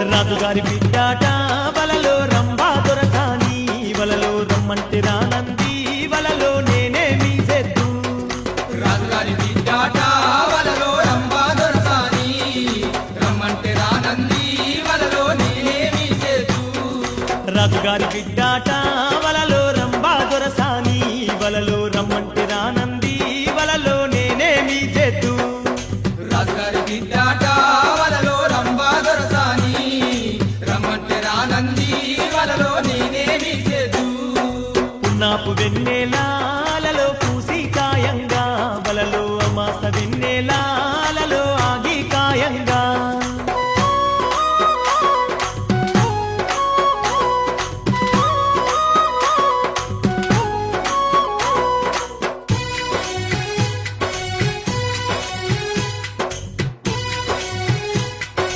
రాజుగారి బిడ్డాట వలలో రంభా దొరసాని వలలో రమ్మంటే రానంది వలలో నేనేమి చేద్దు రాజుగారి బిడ్డాట వలలో రంభా దొరసాని రమ్మంటే రానంది వలలో నేనేమి చేద్దు రాజుగారి బిడ్డాట